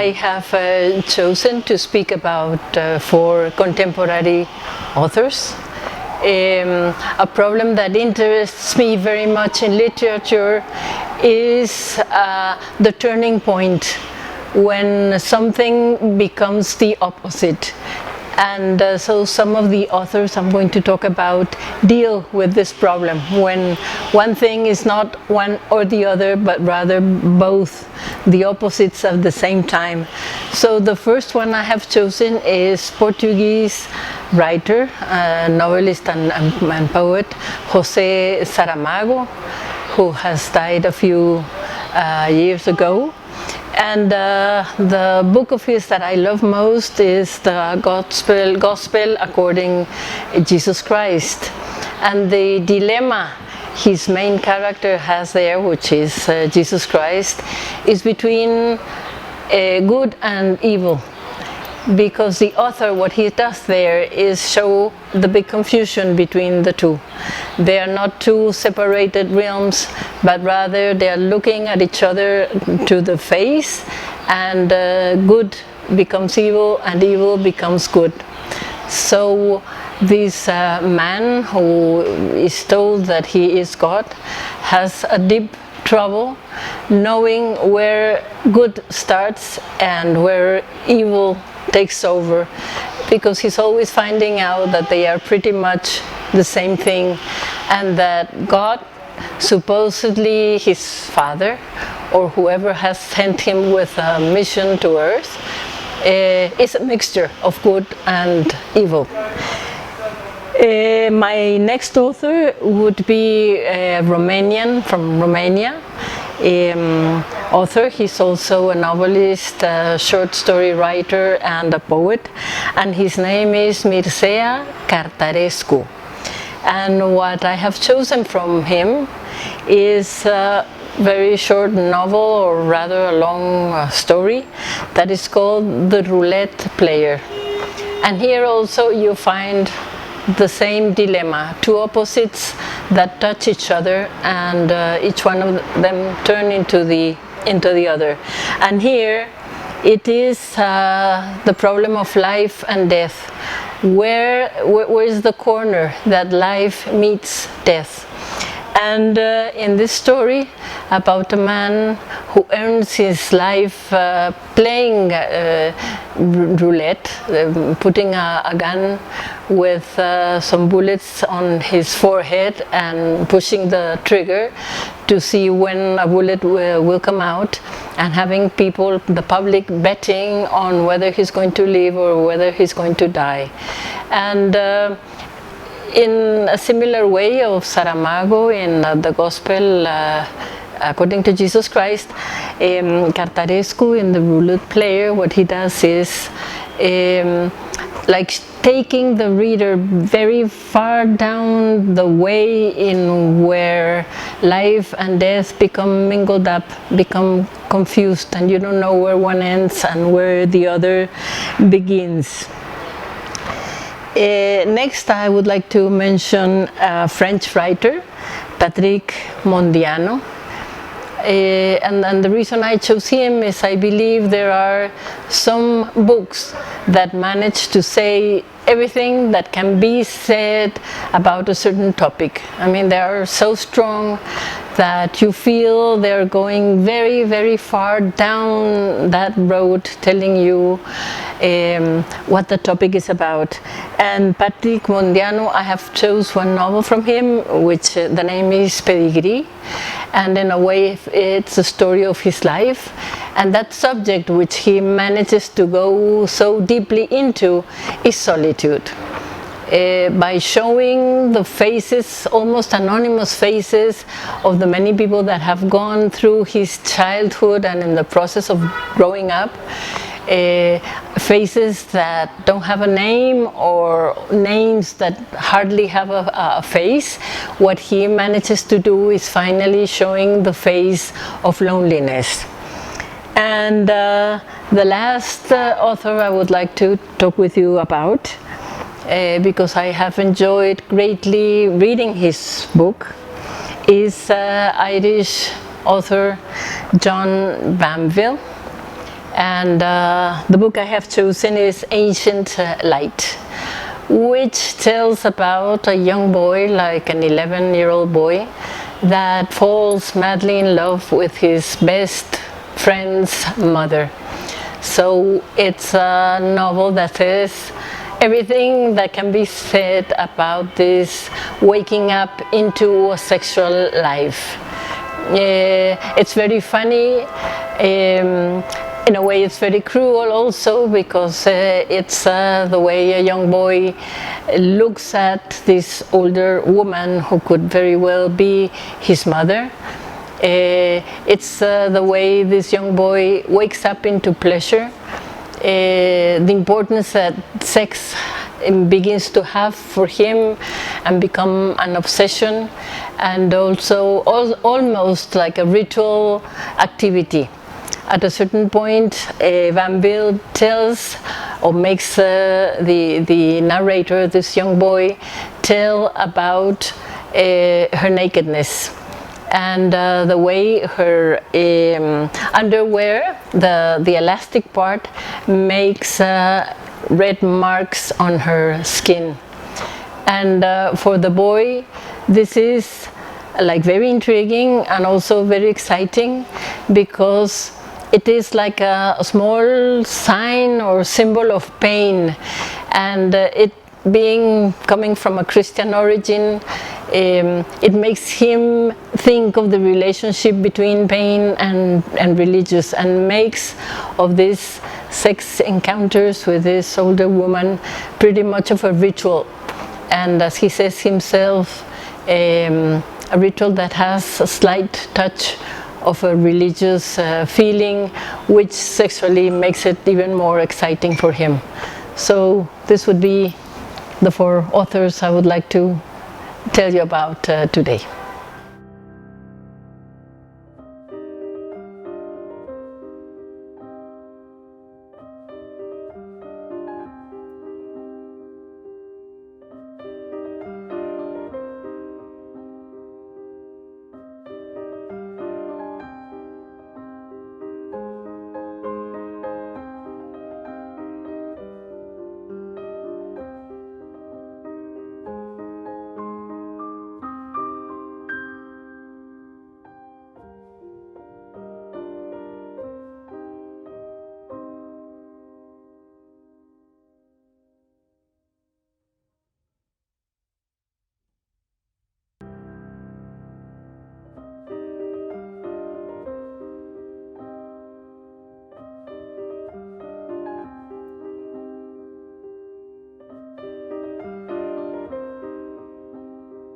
I have chosen to speak about 4 contemporary authors. A problem that interests me very much in literature is the turning point when something becomes the opposite. And so some of the authors I'm going to talk about deal with this problem when one thing is not one or the other, but rather both the opposites at the same time. So the first one I have chosen is Portuguese writer, novelist and poet José Saramago, who has died a few years ago. And the book of his that I love most is the Gospel according to Jesus Christ. And the dilemma his main character has there, which is Jesus Christ, is between good and evil. Because the author, what he does there is show the big confusion between the two. They are not two separated realms, but rather they are looking at each other to the face, and good becomes evil and evil becomes good. So this man who is told that he is God has a deep trouble knowing where good starts and where evil takes over, because he's always finding out that they are pretty much the same thing, and that God, supposedly his father or whoever has sent him with a mission to earth, is a mixture of good and evil. My next author would be Romanian from Romania. Author. He's also a novelist, a short story writer and a poet, and his name is Mircea Cartarescu. And what I have chosen from him is a very short novel, or rather a long story, that is called The Roulette Player. And here also you find the same dilemma, two opposites that touch each other, and each one of them turn into the other. And here it is the problem of life and death. Where is the corner that life meets death? And in this story about a man who earns his life playing roulette, putting a gun with some bullets on his forehead and pushing the trigger to see when a bullet will come out, and having people, the public, betting on whether he's going to live or whether he's going to die. And in a similar way of Saramago in the Gospel according to Jesus Christ, Cartarescu in The Roulette Player, what he does is like taking the reader very far down the way in where life and death become mingled up, become confused, and you don't know where one ends and where the other begins. Next, I would like to mention a French writer, Patrick Mondiano. And the reason I chose him is I believe there are some books that manage to say everything that can be said about a certain topic. I mean, they are so strong that you feel they're going very, very far down that road, telling you what the topic is about. And Patrick Mondiano, I have chose one novel from him, which the name is Pedigree, and in a way it's the story of his life. And that subject which he manages to go so deeply into is solitude. By showing the faces, almost anonymous faces, of the many people that have gone through his childhood and in the process of growing up, faces that don't have a name or names that hardly have a face. What he manages to do is finally showing the face of loneliness. And the last author I would like to talk with you about, because I have enjoyed greatly reading his book, is Irish author John Banville. And the book I have chosen is Ancient Light, which tells about a young boy, like an 11-year-old boy, that falls madly in love with his best friend's mother. So it's a novel that says everything that can be said about this waking up into a sexual life. It's very funny. In a way, it's very cruel also, because it's the way a young boy looks at this older woman who could very well be his mother. It's the way this young boy wakes up into pleasure, the importance that sex begins to have for him and become an obsession, and also almost like a ritual activity. At a certain point, Van Bill tells or makes the narrator, this young boy, tell about her nakedness, and the way her underwear, the elastic part, makes red marks on her skin. And for the boy, this is like very intriguing and also very exciting, because it is like a small sign or symbol of pain, and it being coming from a Christian origin, it makes him think of the relationship between pain and religious, and makes of these sex encounters with this older woman pretty much of a ritual, and as he says himself, a ritual that has a slight touch of a religious feeling, which sexually makes it even more exciting for him. So this would be the 4 authors I would like to tell you about today.